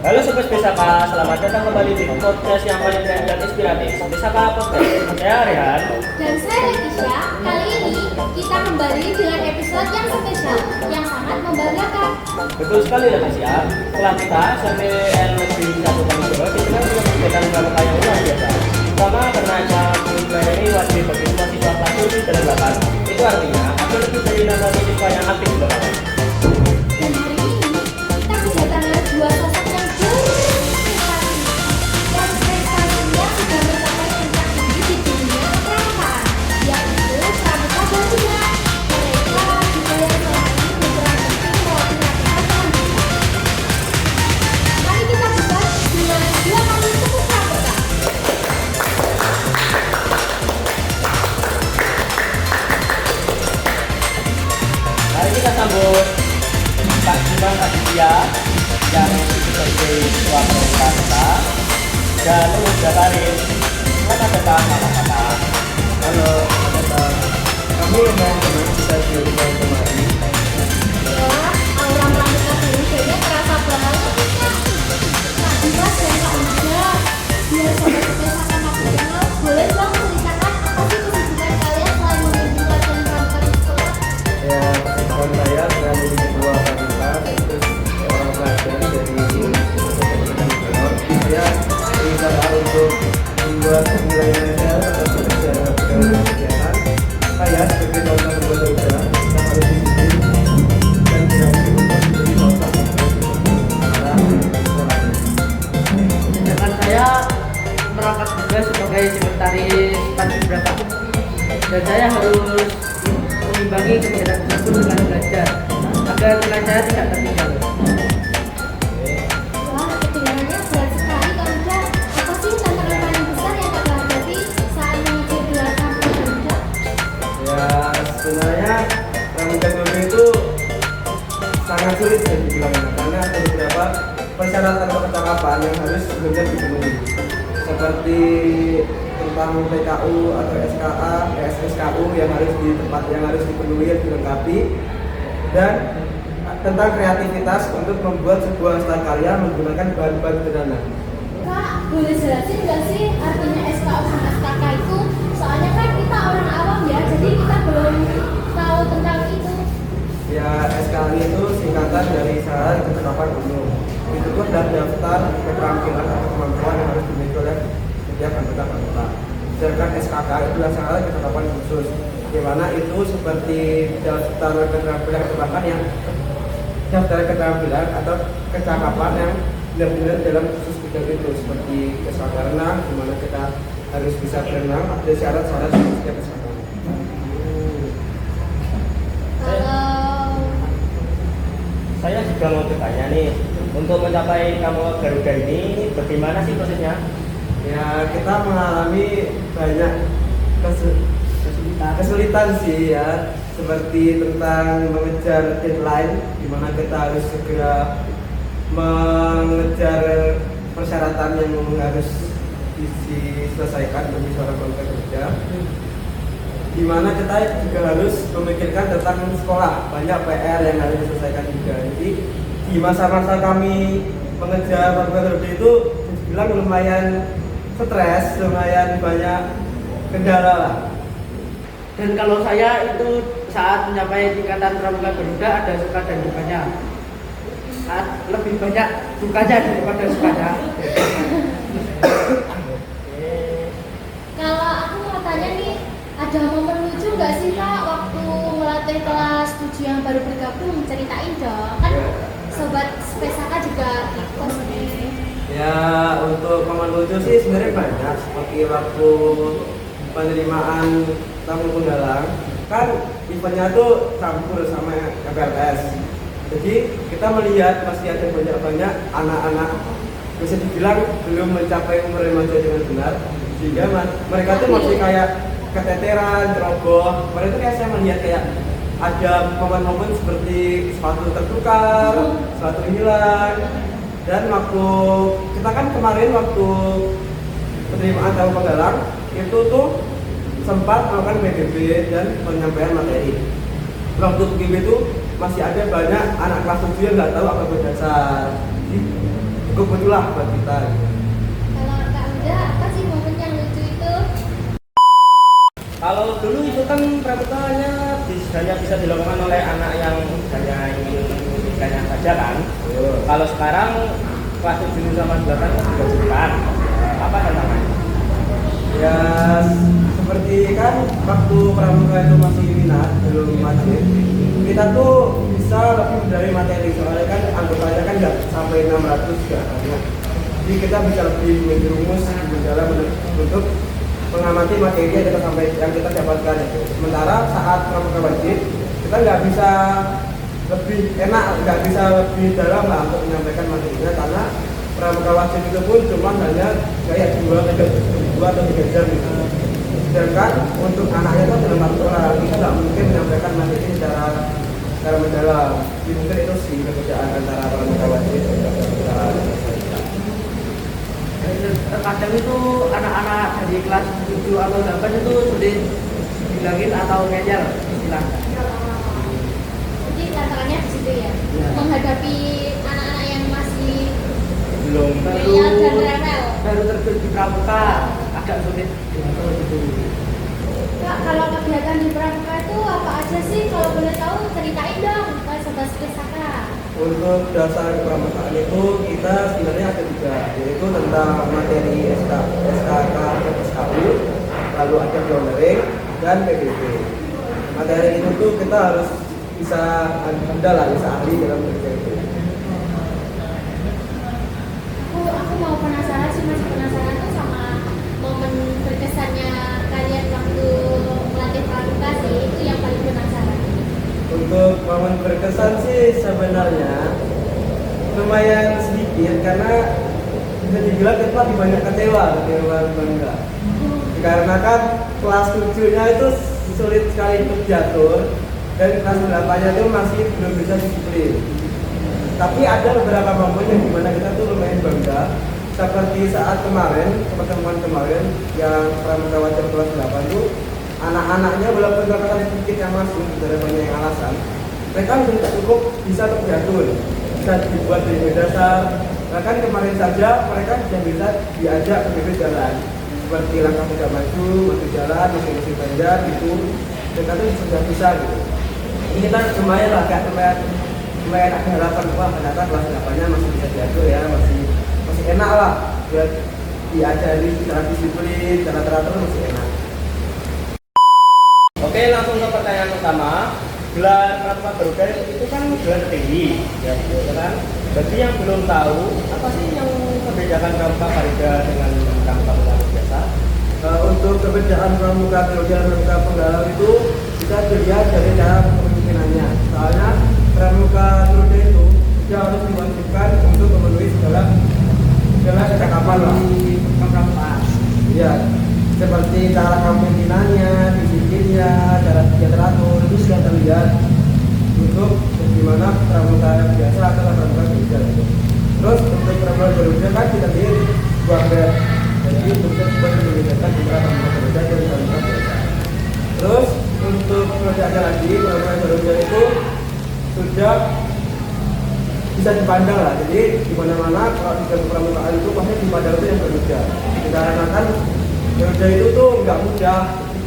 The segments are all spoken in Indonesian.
Halo Sobat Besaka, selamat datang kembali di podcast yang paling keren dan inspiratif, Besaka Podcast. Saya Rehan. Dan saya Leticia. Kali ini kita kembali dengan episode yang spesial yang sangat membanggakan. Betul sekali Leticia. Setelah kita sampai lebih 1 tahun kita kan punya kegiatan pramuka yang luar biasa. Pertama karena acara penilaian ini wajib bagi semua siswa kelas 7 dan 8. Itu artinya ada lebih dari 600 siswa yang aktif di lapangan. Dan hari ini kita kedatangan dua sosok yang berprestasi dan prestasinya sudah mencapai puncak tinggi di dunia pramukaan, yaitu pramuka Garuda. Mereka juga yang selama ini berperan penting mewakili latihan selanjutnya. Mari kita buka dengan dua kali tepuk pramuka. Mari kita sambut Pak Jiman Aditya yang sebagai ketua pramuka kita dan Ulus Jakarin. Selamat datang kakak-kakak. Halo, selamat datang. Kami lumayan senang bisa diundang kemari. Wah, aura pramuka Garudanya terasa banget nih Kak. Kak Dimas dan Kak Ida, biar sobat Besaka makin kenal, boleh dong ceritakan apa sih kesibukan kalian selain memimpin latihan pramuka di sekolah? Ya, kesibukan saya selain jadi ketua pramuka, terus seorang pelajar dari Universitas saya berusaha untuk membuat nilai saya tetap bekerja dalam kegiatan. Saya sebagai seorang anggota usaha, kita harus disiplin dan berani untuk menjadi salah satu para sekolah. Sedangkan saya merangkap juga sebagai sekretaris paskibraka dan saya harus mengimbangi kegiatan tersebut dengan belajar agar nilai saya tidak tertinggal. Wah, kedengarannya berat sekali Kak Ida. Apa sih tantangan paling besar yang Kakak hadapi saat mengajar gelar pramuka Garuda? Ya, sebenarnya pramuka Garuda itu sangat sulit bisa dibilang karena ada beberapa persyaratan percakapan yang harus benar dipenuhi seperti tentang PKU atau SKA, SSKU yang harus di tempat yang harus dipenuhi dan dilengkapi, dan tentang kreativitas untuk membuat sebuah star karya menggunakan bahan-bahan sederhana. Kak, boleh jelasin nggak sih artinya SKU sama SKK itu? Soalnya kan kita orang awam ya, jadi kita belum tahu tentang itu. Ya, SKI itu singkatan dari syarat ketetapan umum. Itu pun dari daftar keterampilan atau kemampuan yang harus dimiliki oleh setiap anggota pramuka. Sedangkan SKK itu adalah syarat ketetapan khusus, di mana itu seperti daftar keterampilan ketetapan yang daftar keterampilan atau kecakapan yang benar-benar dalam khusus bidang itu, seperti kesadaran renang, di mana kita harus bisa berenang, ada syarat-syarat setiap kesadaran. Kalau Saya juga mau bertanya nih, untuk mencapai pramuka Garuda ini bagaimana sih prosesnya? Ya, kita mengalami banyak kesulitan sih ya, seperti tentang mengejar deadline di mana kita harus segera mengejar persyaratan yang harus diselesaikan bagi seorang pramuka kerja, di mana kita juga harus memikirkan tentang sekolah, banyak PR yang harus diselesaikan juga. Jadi di masa-masa kami mengejar pramuka kerja itu dibilang lumayan stres, lumayan banyak kendala lah. Dan kalau saya itu saat mencapai tingkatan pramuka Garuda ada suka dan dukanya. Lebih banyak dukanya daripada sukanya. kalau aku mau tanya nih, ada momen lucu nggak sih Kak waktu melatih kelas 7 yang baru bergabung? Ceritain dong, kan sobat Besaka juga ikut nih. Ya, untuk momen lucu sih sebenarnya banyak, seperti waktu penerimaan tamu penggalang kan eventnya tuh campur sama FLS. Jadi kita melihat masih ada banyak anak-anak bisa dibilang belum mencapai umur remaja dengan benar, sehingga mereka tuh masih kayak keteteran, ceroboh. Mereka tuh kayak saya melihat kayak ada momen-momen seperti sepatu tertukar, sepatu hilang. Dan waktu kita kan kemarin waktu penerimaan tamu penggalang itu tuh sempat melakukan PGB dan penyampaian materi. Waktu PGB itu masih ada banyak anak kelas 7 yang nggak tahu apa berdasar. cukup itulah buat kita. Kalau Kak Uda, apa sih momen yang lucu itu? Kalau dulu itu kan pramukanya hanya bisa dilakukan oleh anak yang hanya ingin pendidikannya saja kan. Kalau sekarang kelas 7 sama 8 kan digabungkan. Apa tantangannya? Ya seperti kan waktu pramuka itu masih minat belum wajib, kita tuh bisa lebih dari materi, soalnya kan anggotanya kan nggak sampai 600 ya banyak. Jadi kita bisa lebih menjerumus dalam untuk mengamati materi yang kita dapatkan itu. Sementara saat pramuka wajib kita nggak bisa lebih enak, nggak bisa lebih dalam lah untuk menyampaikan materinya, karena pramuka wajib itu pun cuma hanya kayak 2 atau 3 jam gitu. Sedangkan untuk anaknya itu dalam waktu orang kita nggak mungkin menyampaikan materi secara mendalam. Jadi mungkin itu sih perbedaan antara pramuka wajib dan pramuka Terkadang itu anak-anak dari kelas 7 atau 8 itu sulit bilangin atau ngeyel istilahnya. Jadi tantangannya di situ ya, Ya. menghadapi anak-anak yang masih Belum ngeyel dan rewel. Baru terjun di pramuka agak sulit diatur gitu. Kak, kalau kegiatan di pramuka itu apa aja sih? Kalau boleh tahu ceritain dong, Kak Sobat Pesaka. Untuk dasar kepramukaan itu kita sebenarnya ada 3, yaitu tentang materi SKK dan SKU, lalu ada pioneering dan PBB. Materi itu tuh kita harus bisa bisa ahli dalam kerja itu. Aku mau penasaran sih, masih penasaran tuh sama momen berkesannya kalian waktu melatih pramuka sih, itu yang paling penasaran. Untuk momen berkesan sih sebenarnya lumayan sedikit, karena bisa dibilang kita lebih banyak kecewa bangga. Dikarenakan kelas 7-nya itu sulit sekali untuk diatur dan kelas 8-nya itu masih belum bisa disiplin. Tapi ada beberapa momen yang dimana kita tuh lumayan bangga, seperti saat pertemuan kemarin yang pramuka wajib kelas 8 itu anak-anaknya walaupun terkadang sedikit yang masuk dari banyak yang alasan, mereka sudah cukup bisa terdiatur, bisa dibuat dari dasar. Bahkan kemarin saja mereka sudah bisa diajak ke bibit jalan, seperti langkah tidak maju jalan, masing-masing banjar gitu. Mereka tuh sudah bisa gitu. Ini kita lumayan lah, kayak lumayan ada harapan, wah ternyata kelas 8-nya masih bisa diatur ya, masih enak lah buat diajari secara disiplin, secara teratur masih enak. Oke, langsung ke pertanyaan pertama. Gelar pramuka Garuda itu kan gelar tinggi, ya kan? Bagi yang belum tahu, apa sih yang membedakan pramuka Garuda dengan pramuka biasa? Untuk perbedaan pramuka Garuda dan pramuka penggalau itu bisa dilihat dari cara kepemimpinannya. Soalnya pramuka Garuda itu dia harus diwajibkan untuk memenuhi segala kecakapan lah. Ya, seperti cara kepemimpinannya, disiplinnya, cara dia teratur itu sudah terlihat untuk bagaimana pramuka biasa atau pramuka Garuda. Terus untuk pramuka Garuda kan kita lihat buat jadi untuk membedakan antara pramuka Garuda dan pramuka biasa. Terus untuk perbedaannya lagi, pramuka Garuda itu sudah bisa dipandang lah. Jadi di mana-mana kalau di pramukaan itu pasti dipandang itu yang berbeda. Dikarenakan Garuda itu tuh nggak mudah.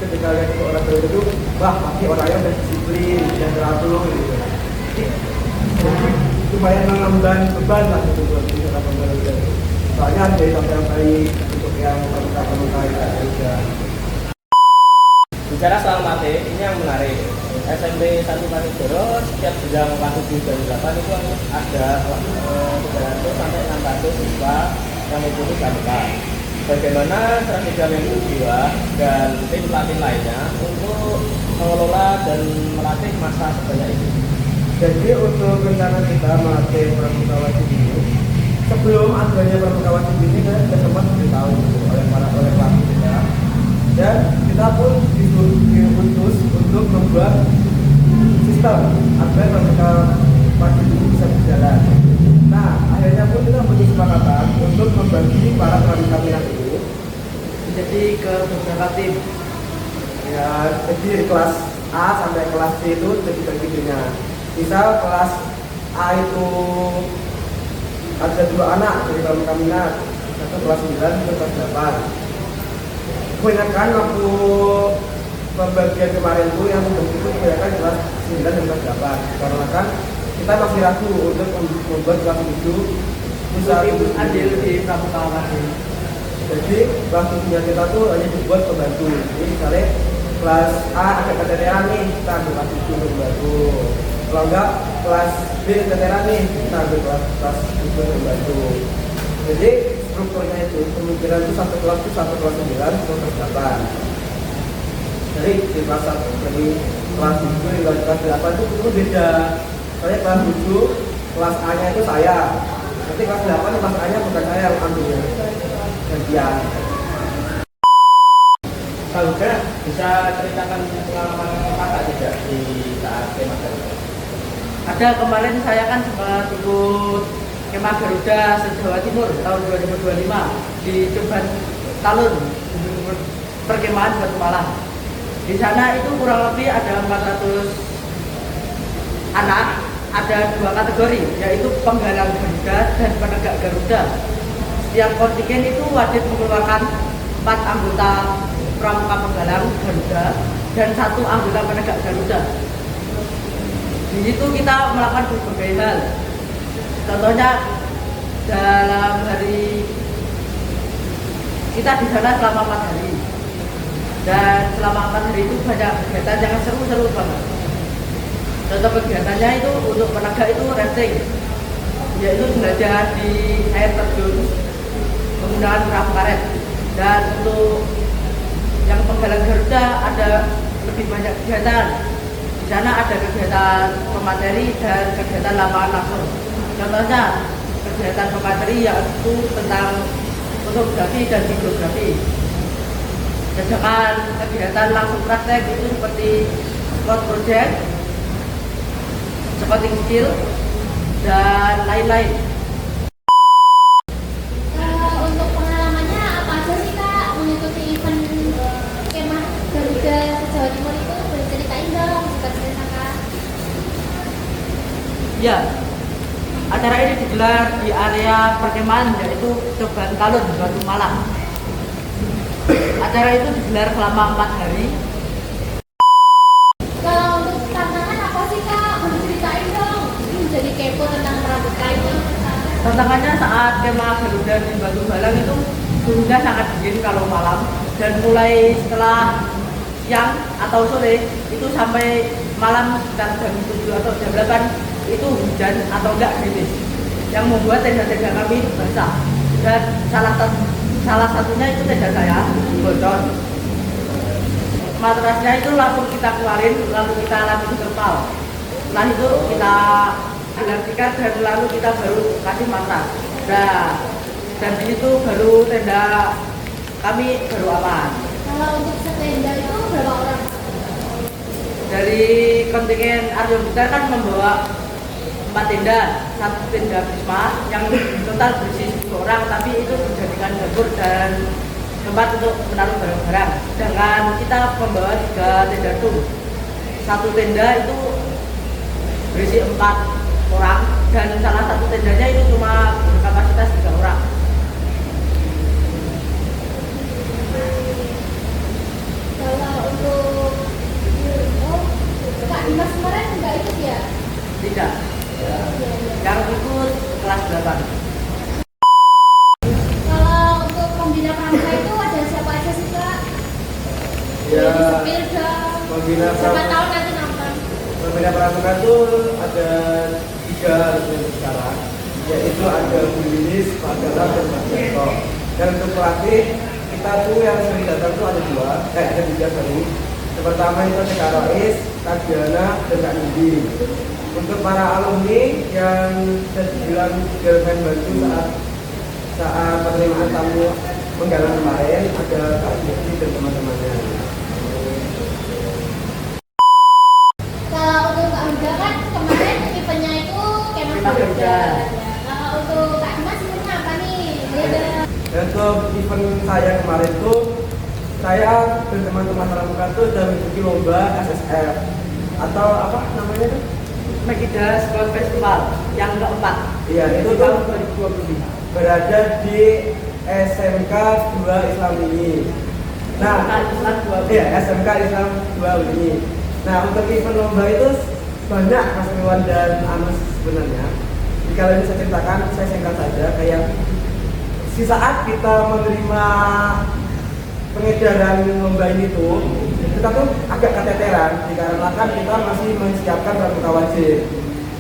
Ketika lihat itu orang Garuda itu, wah pasti orangnya udah disiplin, udah teratur gitu. Jadi lumayan mengemban beban lah itu buat orang Garuda. Soalnya ada contoh yang baik untuk yang pramuka yang Garuda. Bicara soal materi, ini yang menarik. SMP 1 Panigoro setiap jenjang kelas 7 dan 8 itu ada 300 sampai 600 siswa yang mengikuti pramuka. Bagaimana strategi yang jiwa dan tim pelatih lainnya untuk mengelola dan melatih masa sebanyak itu? Jadi untuk rencana kita melatih pramuka wajib ini, sebelum adanya pramuka wajib ini kan kita sempat diberitahu oleh pelatih kita, dan kita pun diutus untuk membuat sistem agar pramuka wajib ini bisa berjalan. Nah, akhirnya pun kita punya kesepakatan untuk membagi para pramuka minat itu Jadi ke beberapa tim. ya, jadi dari kelas A sampai kelas C itu jadi bagi timnya. Misal kelas A itu ada 2 anak dari Pramuka Minat, satu kelas 9, satu kelas 8. Kebanyakan waktu pembagian kemarin itu yang ikut kebanyakan kelas 9 dan kelas 8, karena kan kita masih ragu untuk membuat kelas 7 bisa adil di pramuka masing. jadi kelas 7 kita tuh hanya dibuat pembantu. Jadi misalnya kelas A ada keteteran nih, kita ambil kelas 7 untuk membantu. Kalau enggak kelas B keteteran nih, kita ambil kelas 7 untuk membantu. Jadi strukturnya itu pemikiran itu satu kelas 9, satu kelas 8. Jadi di kelas 1 dari kelas 7 hingga kelas 8 itu beda. Soalnya kelas 7 kelas A nya itu saya, nanti kelas 8 kelas A nya bukan saya yang ambil gantian. Kalau enggak, bisa ceritakan pengalaman kakak tidak di saat kemah Garuda? Ada, kemarin saya kan sempat ikut kemah Garuda se-Jawa Timur tahun 2025 di Ceban Talun, perkemahan Batu Malang. Di sana itu kurang lebih ada 400 anak, ada 2 kategori, yaitu penggalang Garuda dan penegak Garuda. Setiap kontingen itu wajib mengeluarkan 4 anggota pramuka penggalang Garuda dan 1 anggota penegak Garuda. Di situ kita melakukan berbagai hal. Contohnya dalam hari kita di sana selama 4 hari. Dan selama 4 hari itu banyak kegiatan yang seru-seru banget. Contoh kegiatannya itu untuk penegak itu rafting, yaitu belajar di air terjun menggunakan perahu karet. Dan untuk yang penggalang Garuda ada lebih banyak kegiatan. Di sana ada kegiatan pemateri dan kegiatan lapangan langsung. Contohnya kegiatan pemateri yaitu tentang fotografi dan videografi. Sedangkan kegiatan langsung praktek itu seperti scout project, scouting skill, dan lain-lain. Untuk pengalamannya apa aja sih Kak mengikuti event kemah Garuda se-Jawa Timur itu? Boleh ceritain dong, cerita Kak. Ya, acara ini digelar di area perkemahan yaitu Ceban Talun, Batu Malang. Acara itu digelar selama 4 hari. Kalau untuk tantangan apa sih Kak? Boleh ceritain dong. Jadi kepo tentang pramuka ini. Tantangannya saat kemah Garuda di Batu Malang itu suhunya sangat dingin kalau malam, dan mulai setelah siang atau sore itu sampai malam sekitar jam 7 atau jam 8 itu hujan atau enggak gerimis yang membuat tenda-tenda kami basah, dan salah satunya itu tenda saya bocor. Matrasnya itu langsung kita keluarin, lalu kita lapis terpal. Setelah itu kita gantikan dan lalu kita baru kasih matras. Nah, dan di situ baru tenda kami baru aman. Kalau untuk setenda itu berapa orang? Dari kontingen Aryo Butar kan membawa 4 tenda, 1 tenda Prisma yang total berisi 10 orang, tapi itu dijadikan dapur dan tempat untuk menaruh barang-barang. Sedangkan kita membawa 3 tenda tum. 1 tenda itu berisi 4 orang dan salah satu tendanya itu cuma berkapasitas 3 orang. Kalau untuk Kak Dimas kemarin nggak ikut ya? Tidak. Yang ikut kelas 8. Kalau untuk pembina pramuka itu ada siapa aja sih Kak? Ya, Boleh disepil dong. pembina Siapa pramuka. tahu nanti nonton. Pembina pramuka itu ada 3 sekarang, yaitu ada Bu Lilis, Pak Galang, dan Pak Joko. Dan untuk pelatih kita tuh yang sering datang tuh ada 3 baru. Yang pertama itu ada Kak Rois, Kak Diana, dan Kak Nindi. Untuk para alumni yang bisa dibilang girlfriend bantu saat penerimaan tamu penggalang kemarin, ada Kak Yudi dan teman-temannya. Kalau untuk Kak Huda kan kemarin eventnya itu kemah Kemah Garuda. Garuda. Kalau untuk Kak Dimas eventnya apa nih? Beda. Dan untuk event saya kemarin tuh, saya dan teman-teman pramuka tuh sudah mengikuti lomba SSF atau apa namanya tuh? Megida Sport Festival yang keempat. Iya, itu tuh tahun 2025. berada di SMK 2 Islam ini. Nah, Islam 2 iya, SMK Islam 2 ini. Nah, untuk event lomba itu banyak Mas Iwan dan Anus sebenarnya. Jika ini saya ceritakan, saya singkat saja. Kayak si saat kita menerima pengedaran lomba ini tuh, kita tuh agak keteteran dikarenakan kita masih menyiapkan pramuka wajib.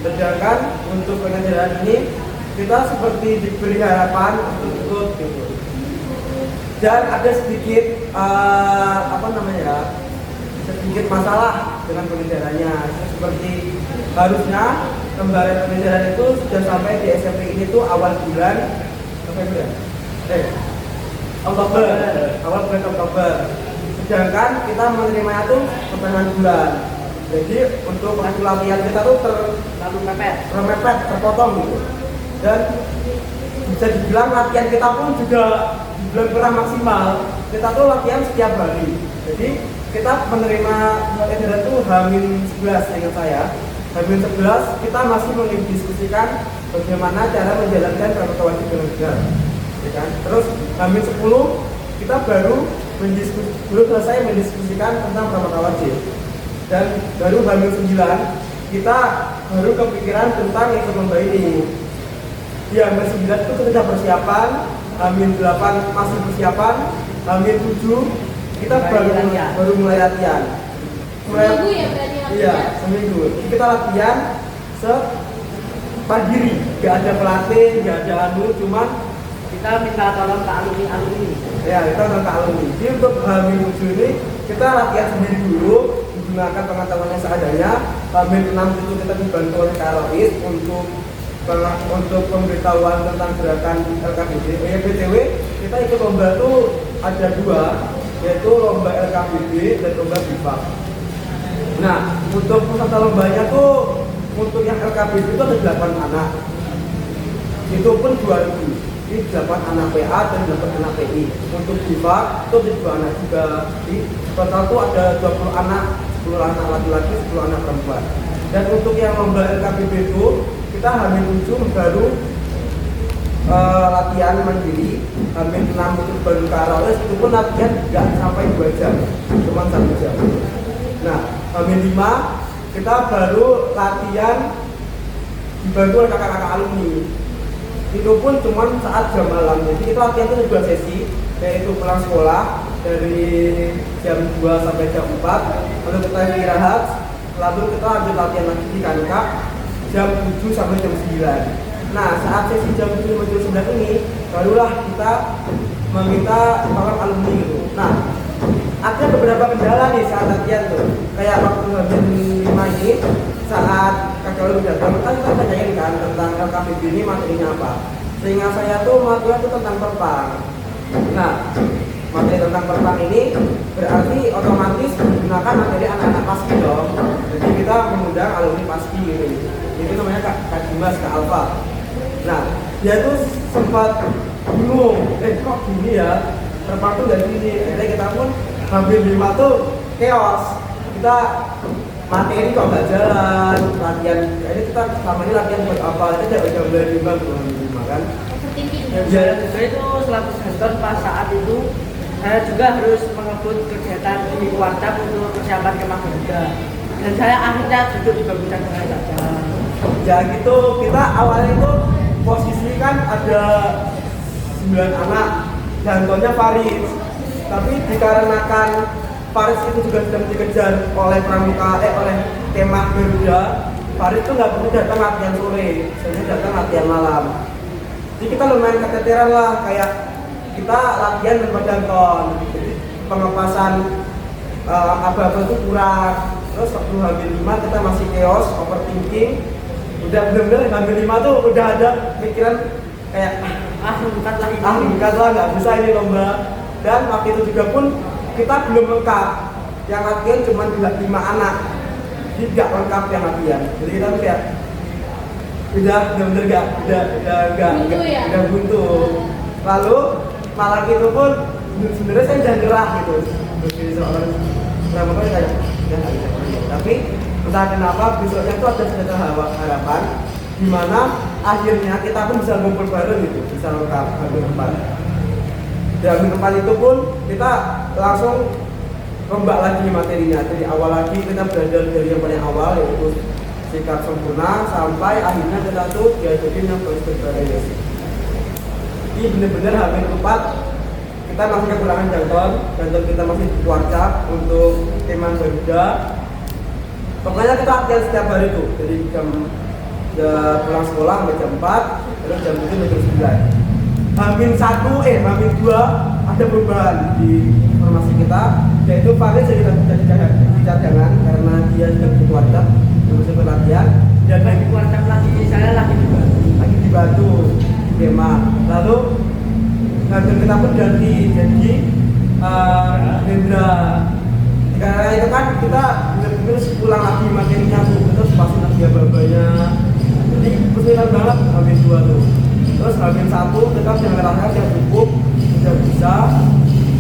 Sedangkan untuk pengedaran ini kita seperti diberi harapan untuk ikut gitu. Dan ada sedikit sedikit masalah dengan pengedarannya. Seperti harusnya lembaran pengedaran itu sudah sampai di SMP ini tuh awal bulan Oktober, awal bulan Oktober. Sedangkan kita menerimanya tuh pertengahan bulan. Jadi untuk waktu latihan kita tuh lalu mepet. terpotong gitu. Dan bisa dibilang latihan kita pun juga belum pernah maksimal. Kita tuh latihan setiap hari. Jadi kita menerima edaran tuh H-11 ingat saya. H-11 kita masih mendiskusikan bagaimana cara menjalankan pramuka wajib dengan benar. Ya kan? Terus H-10 kita baru selesai mendiskusikan tentang pramuka wajib. Dan baru H-9 kita baru kepikiran tentang ikut lomba ini. Di H-9 itu kita persiapan, H-8 masih persiapan, H-7 kita baru mulai latihan. Seminggu ya berarti latihan? Iya, seminggu. Kita latihan mandiri, gak ada pelatih, gak ada cuma Kita minta tolong ke alumni. ya kita ke alumni. Jadi untuk H-7 ini kita latihan sendiri dulu, menggunakan pengetahuan yang seadanya. H-6 itu kita dibantu oleh Karois untuk pemberitahuan tentang gerakan LKBB. BTW kita ikut lomba itu ada dua, yaitu lomba LKBB dan lomba BIPAK. Nah, untuk peserta lombanya tuh untuk yang LKBB itu ada 8 anak. Itu pun 2000. Ini 8 anak PA dan 8 anak PI. Untuk BIPAK itu ada 2 anak juga. Di total tuh ada 20 anak, 10 anak laki-laki, 10 anak perempuan. Dan untuk yang lomba LKBB itu kita H-7 baru latihan mandiri, H-6 itu baru Karoles, itu pun latihan nggak sampai 2 jam, cuma 1 jam. Nah, H-5 kita baru latihan dibantu oleh kakak-kakak alumni. Itu pun cuma saat jam malam. Jadi kita latihan itu 2 sesi, yaitu pulang sekolah dari jam 2 sampai jam 4, lalu kita istirahat, lalu kita lanjut latihan lagi di Kanka jam 7 sampai jam 9. Nah, saat sesi jam 7 sampai jam 9 ini barulah kita meminta tolong alumni gitu. Nah, ada beberapa kendala nih saat latihan tuh. Kayak waktu jam 5 ini saat kakak lu datang kan kita tanyain kan tentang LKBB ini materinya apa. Sehingga saya tuh materinya tuh tentang perpang. Nah, materi tentang perpang ini berarti otomatis menggunakan materi anak-anak paski dong. Jadi kita mengundang alumni paski gitu. Itu namanya Kak Dimas, Kak Alfa. Nah, dia tuh sempat bingung, kok gini ya, perpang tuh dari sini. Jadi kita pun hampir 5 tuh chaos. Kita materi kok nggak jalan, latihan. Ini kita selama ini latihan buat apa? Itu udah mulai bimbang tuh kan. Ya, itu selaku gestor pas saat itu saya juga harus mengebut kegiatan di Wartap untuk persiapan kemah muda. Dan saya akhirnya duduk di bangku cadangan saja. Ya gitu, kita awalnya itu posisi kan ada 9 anak, jantonnya Faris. Tapi dikarenakan Faris itu juga sedang dikejar oleh oleh kemah Garuda, Faris itu nggak perlu datang latihan sore, sebenarnya datang latihan malam. Jadi kita lumayan keteteran lah, kayak kita latihan tanpa janton. Jadi pengepasan apa-apa itu kurang. Terus waktu H-5 kita masih chaos, overthinking. Udah bener-bener H-5 tuh udah ada pikiran kayak bukan lah, nggak bisa ini lomba. Dan waktu itu juga pun kita belum lengkap, yang latihan cuma 5 anak, jadi nggak lengkap yang latihan. Jadi kita tuh kayak udah bener-bener udah buntu. Lalu malam itu pun sebenarnya saya udah gerah gitu. Jadi seorang pramuka kayak tapi entah kenapa besoknya tuh ada sedikit harapan. dimana akhirnya kita pun bisa ngumpul bareng gitu, bisa lengkap hampir 4. Di hampir 4 itu pun kita langsung rombak lagi materinya, dari awal lagi kita belajar dari yang paling awal yaitu sikap sempurna sampai akhirnya kita tuh diajarin yang berbaris. Ini benar-benar hampir 4 kita masih kekurangan janton kita masih kuarcap untuk teman Garuda. Pokoknya kita latihan setiap hari tuh, dari jam pulang sekolah sampai jam 4, terus jam 7 sampai jam 9. Hamin 2 ada perubahan di informasi kita, yaitu Farid jadi cadangan karena dia sudah berkuarcap, masih berlatihan. Dan Lagi kuarcap lagi, saya lagi dibantu di Gema. Lalu hasil kita pun ganti jadi Hendra. Karena itu kan kita benar-benar pulang lagi materinya tuh, terus pasti lagi babanya. Jadi kesulitan banget hamin 2 tuh. Terus hamin 1 kita sudah ngerasa yang cukup, sudah bisa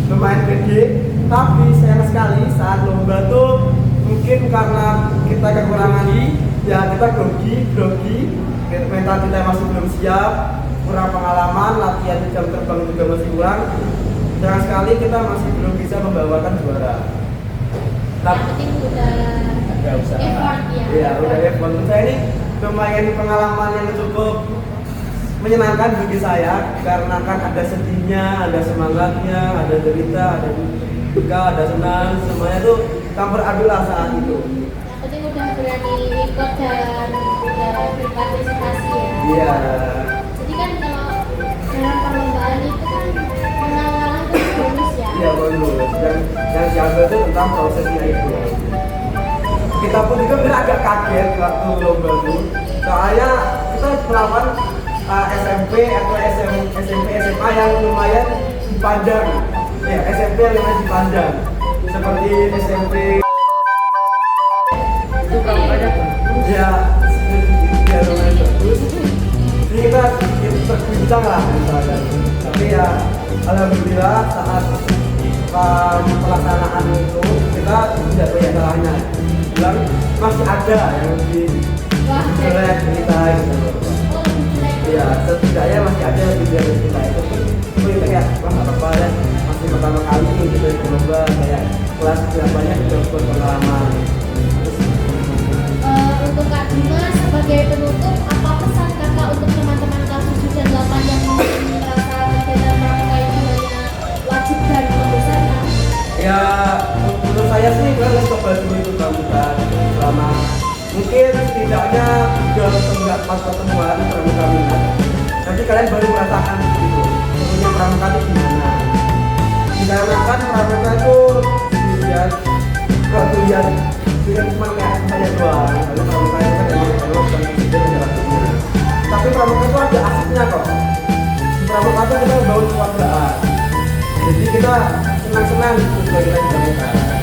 lumayan pede. Tapi sayang sekali saat lomba tuh mungkin karena kita kekurangan ya kita grogi, mental kita masih belum siap, kurang pengalaman, latihan jam terbang juga masih kurang. Sayang sekali kita masih belum bisa membawakan juara. Yang penting udah effort ya. Iya, udah effort. Menurut saya ini lumayan pengalaman yang cukup menyenangkan bagi saya karena kan ada sedihnya, ada semangatnya, ada derita, ada duka, ada senang, semuanya tuh campur aduk lah saat itu. Yang penting udah berani ikut dan udah berpartisipasi ya. Iya. Jadi kan kalau dalam perlombaan itu kan menang itu bonus ya. Iya bonus. Dan yang diambil itu tentang prosesnya itu. Kita pun juga benar agak kaget waktu lomba itu. Soalnya kita melawan SMP atau SMP SMA yang lumayan dipandang. Ya SMP yang lumayan dipandang. Seperti SMP. itu kamu banyak kan? Ya lumayan bagus. Jadi kita terbincang lah misalnya. Tapi ya alhamdulillah saat pelaksanaan itu kita tidak banyak salahnya. Bilang masih ada yang lebih Wah, jelek kita gitu. oh jelek. Ya setidaknya masih ada yang lebih jelek kita itu. Itu kita kayak wah nggak apa-apa ya, masih pertama kali gitu lomba kayak kelas berapanya kita buat pengalaman. Untuk Kak Bima sebagai penutup, apa pesan kakak untuk teman-teman kelas 7 dan 8 yang mungkin merasa kegiatan pramuka ini hanya wajib dan membosankan? Ya menurut saya sih kalian coba dulu itu pramuka selama mungkin setidaknya 3 atau 4 pertemuan pramuka minat. Nanti kalian baru merasakan gitu sebenarnya pramuka itu gimana. Dikarenakan pramuka itu sendirian, kemudian dengan cuma kayak saya doang. Lalu pramuka itu kan emang bukan sendirian jaraknya. Tapi pramuka itu ada asiknya kok. Di pramuka itu kita membangun keluargaan. Jadi kita senang-senang gitu kalau kita di pramuka.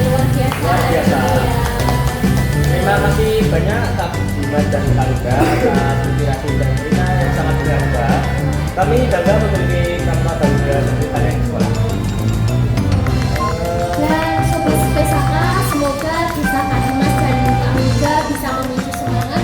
Luar biasa. Luar biasa. Ya. Terima kasih banyak Kak Bima dan Kak Luda atas inspirasi dan cerita yang sangat berharga. Kami bangga memiliki Kak Garuda sebagai kalian di sekolah. Dan Sobat Spesaka, semoga bisa Kak Dimas dan Kak Muda bisa memicu semangat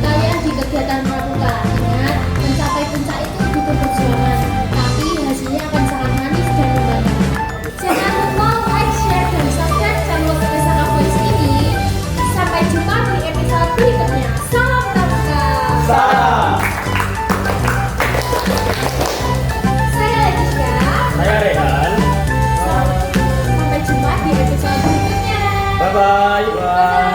kalian di kegiatan pramuka. Ingat, mencapai puncak itu butuh perjuangan, tapi hasilnya akan sangat manis dan membanggakan. Jangan lupa like, share, dan subscribe channel Spesaka Voice ini. Sampai jumpa di episode berikutnya. Salam pramuka. Salam. Saya Leticia. Saya Rehan. Sampai jumpa di episode berikutnya. Bye bye. Bye.